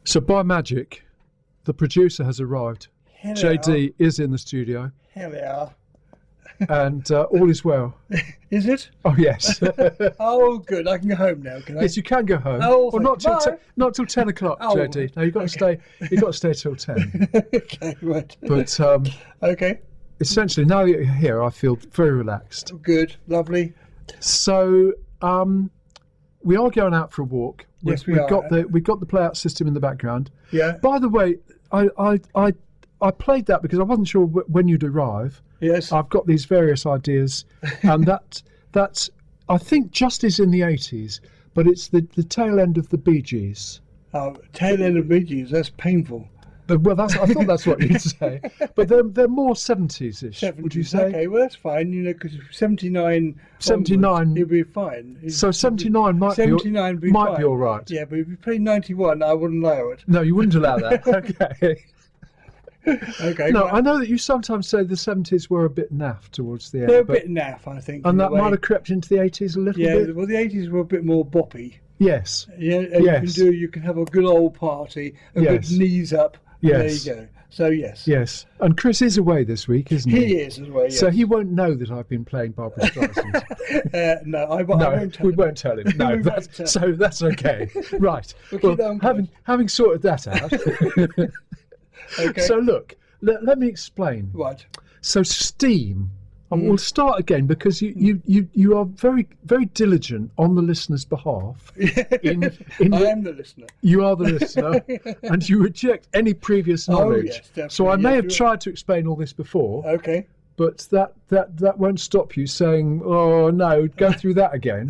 So by magic, the producer has arrived. Hello. JD is in the studio, Hello. and all is well. Is it? Oh yes, Oh, good. I can go home now, can I? yes, you can go home. Oh, well, not till bye. not till 10 o'clock, Oh, JD. No, you've got to stay. You've got to stay till 10. Okay, right. But Okay, essentially, now that you're here, I feel very relaxed. good. Lovely. So we are going out for a walk. Yes, we we've are. got the play-out system in the background. Yeah. By the way, I played that because I wasn't sure when you'd arrive. Yes. I've got these various ideas, and that's I think just is in the 80s, but it's the tail end of the Bee Gees. Oh, tail end of Bee Gees. That's painful. Well, I thought that's what you'd say, but they're more 70s-ish. Would you say? Okay, well, that's fine, because 79 79 it'll be fine. So 79 might 79 be fine. all right. Yeah, but if you play 91, I wouldn't allow it. No, you wouldn't allow that. Okay. Okay. No, right. I know that you sometimes say the 70s were a bit naff towards the end. They're a bit naff, I think. And in that a way. might have crept into the 80s a little Yeah, bit. well, the 80s were a bit more boppy. Yes. Yeah, and Yes. you can have a good old party, a Yes. good knees up. Yes. There you go. So yes. Yes. And Chris is away this week, isn't he? He is as well. Yes. So he won't know that I've been playing Barbara Streisand. No, I No, won't tell we him. won't tell him. No, We won't tell so that's okay. Right. We'll keep that Well, on having sorted that out. Okay. So look, let me explain. Right. So Steam. And we'll start again because you are very, very diligent on the listener's behalf. I am the listener. You are the listener, and you reject any previous knowledge. yes, definitely. So I may Yes, have you are. tried to explain all this before, Okay. but that won't stop you saying, "Oh no, go through that again."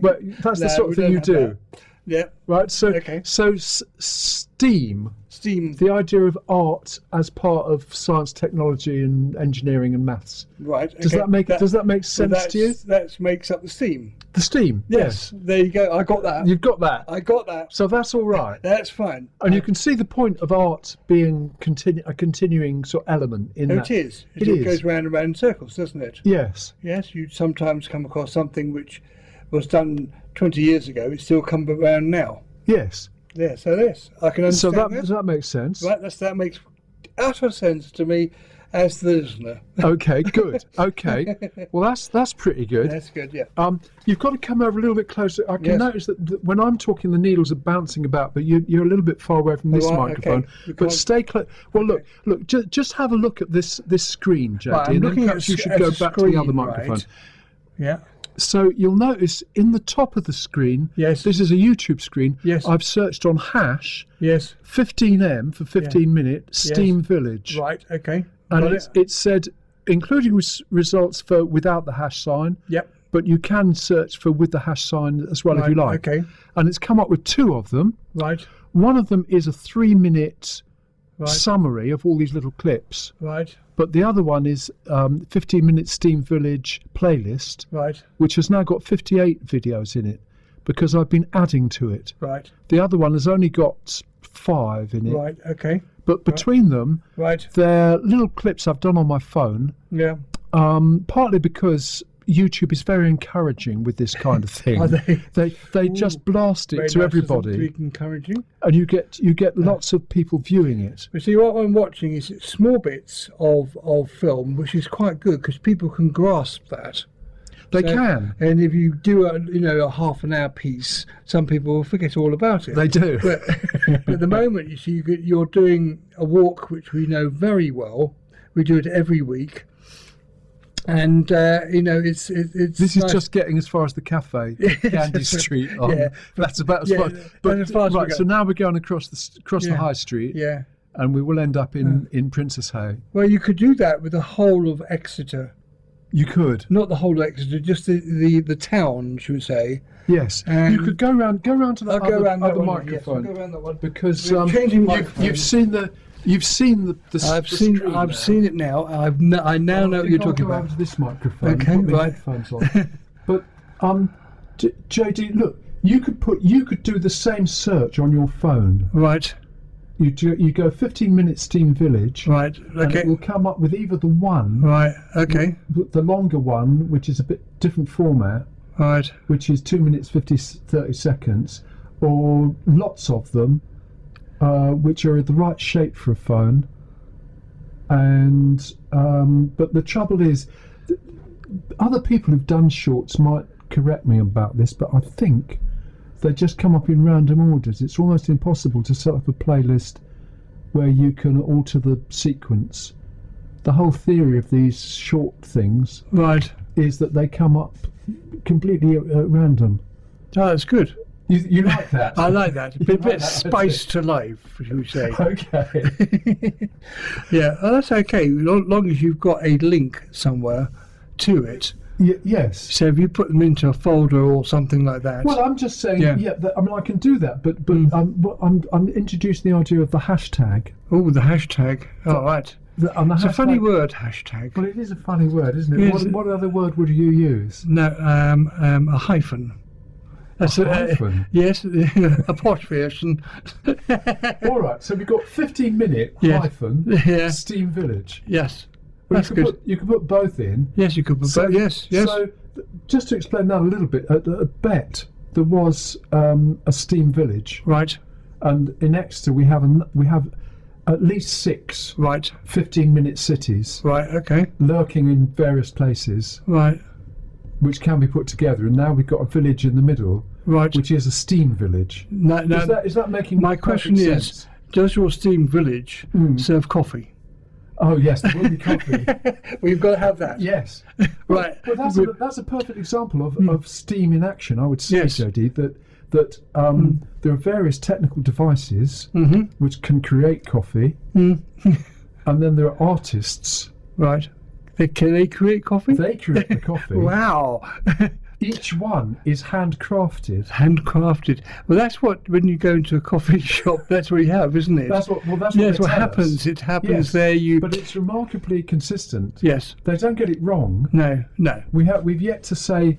But that's the No, sort we of thing don't you have do, that. Yeah. right? So, Okay. Steam, Steam. the idea of art as part of science, technology, and engineering and maths. Right. Does okay. that make sense to you? That makes up the steam. The Steam, Yes. There you go. I got that. You've got that. I got that. So that's all right. That's fine. And you can see the point of art being a continuing sort of element in Oh, that. it is. It It is. goes round and round in circles, doesn't it? Yes. Yes. You sometimes come across something which was done 20 years ago. It's still come around now. Yes. Yeah. So yes, I can So understand that makes sense. Right. That makes utter sense to me as the listener. Okay, good. Okay. Well, that's pretty good. That's good. Yeah. You've got to come over a little bit closer. I can Yes. notice that when I'm talking, the needles are bouncing about, but you're a little bit far away from this Right, microphone. okay. We But can't- stay close. Well, look. Just have a look at this screen, JD, Right, I'm and then looking perhaps at you s- should at go the back to the other screen, microphone. right. Yeah. So you'll notice in the top of the screen, Yes. this is a YouTube screen. Yes. I've searched on hash Yes. 15M for 15 minute Steam Village. Right. Okay. And Got it said, including results for without the hash sign, Yep. but you can search for with the hash sign as well if you like. Okay. And it's come up with two of them. Right. One of them is a 3-minute Right. summary of all these little clips, Right. but the other one is 15-minute Steam Village playlist, Right. which has now got 58 videos in it because I've been adding to it. Right. The other one has only got 5 in it. Right. Okay. But between them, Right. they're little clips I've done on my phone, Yeah. partly because YouTube is very encouraging with this kind of thing. Are they? They just blast it Very to nice of them to everybody, be encouraging. and you get lots of people viewing it. But see, what I'm watching is small bits of film, which is quite good because people can grasp that. They So- can. And if you do a half an hour piece, some people will forget all about it. They do. But at the moment, you see, you're doing a walk, which we know very well. We do it every week. And, it's This is nice. just getting as far as the cafe, Candy Street. Yeah. That's about as Yeah, far. that's But as far as we right, go. so now we're going across the Yeah. high street, Yeah. and we will end up in Princess Hay. Well, you could do that with the whole of Exeter. You could, Not the whole of Exeter, just the town, should we say. yes. And you could go round to the I'll go around that other one. microphone. Yes, I'll go around that one. Because We're changing microphones. you've seen the I've screen now. I've seen it now. I now know what you're talking I'll about. go over to this microphone. Okay, put my right. headphones on. But JD, look, you could do the same search on your phone. Right, You go 15-minute Steam Village, right, and okay, it will come up with either the one, right, okay, the longer one, which is a bit different format, right, which is 2 minutes 30 seconds, or lots of them, which are the right shape for a phone. And but the trouble is, other people who've done shorts might correct me about this, but I think they just come up in random orders. It's almost impossible to set up a playlist where you can alter the sequence. The whole theory of these short things is that they come up completely at random. Oh, that's good. You like that? I like that. A bit spice to life, should we say. Okay. Yeah, well, that's okay, as long as you've got a link somewhere to it. Yes. So if you put them into a folder or something like that. Well, I'm just saying, I mean, I can do that, but I'm introducing the idea of the hashtag. Oh, the hashtag. Oh, right. It's a funny word, hashtag. Well, it is a funny word, isn't it? Yes. What other word would you use? No, a hyphen. That's a hyphen? Yes, a posh version. All right, so we've got 15-minute hyphen Steam Village. Yes. Well, That's good. You could put both in. Yes, you could put both. Yes. So, just to explain that a little bit, at Bet there was a Steam Village, right? And in Exeter we have at least 6 15-minute cities, right? Okay, lurking in various places, right? Which can be put together, and now we've got a village in the middle, right? Which is a Steam Village. No, is that making my question sense? Is, does your Steam Village serve coffee? Oh yes, there will be coffee. We've got to have that. Yes. Right. Well, that's a perfect example of Steam in action, I would say, JD, that there are various technical devices which can create coffee, and then there are artists. Right. Can they create coffee? They create the coffee. Wow. Each one is handcrafted. Handcrafted. Well, that's what, when you go into a coffee shop, that's what you have, isn't it? That's what happens. Us. It happens there. But it's remarkably consistent. Yes. They don't get it wrong. No. We've yet to say.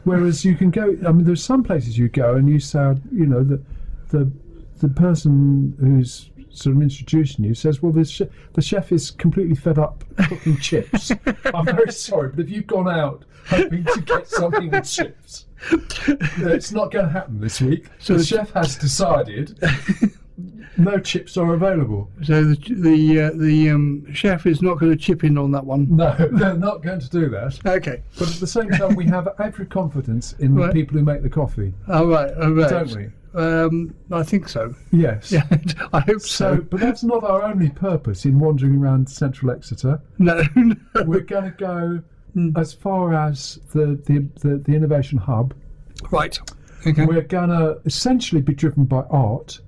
Whereas you can go. I mean, there's some places you go and you say, the person who's sort of introducing you says, well, the chef is completely fed up cooking chips. I'm very sorry, but if you've gone out hoping to get something with chips, it's not going to happen this week. So the chef has decided no chips are available. So the chef is not going to chip in on that one. No, they're not going to do that. Okay. But at the same time, we have every confidence in the people who make the coffee. Oh right. Don't we? I think so. Yes. Yeah, I hope so. But that's not our only purpose in wandering around central Exeter. No. We're going to go as far as the Innovation Hub. Right. Okay. We're going to essentially be driven by art.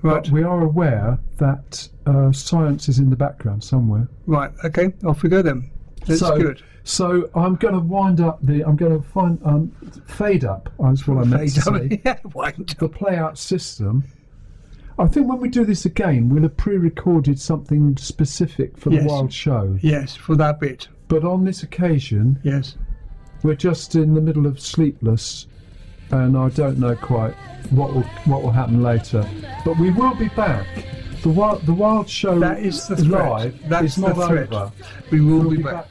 Right. But we are aware that science is in the background somewhere. Right. Okay. Off we go then. That's good. So I'm going to wind up I'm going to find fade up. Is what I meant to say. The play out system. I think when we do this again, we'll have pre-recorded something specific for the Wild Show. Yes, for that bit. But on this occasion, we're just in the middle of Sleepless, and I don't know quite what will happen later. But we will be back. The Wild Show that is the live. That's is not the threat. over. We will be back.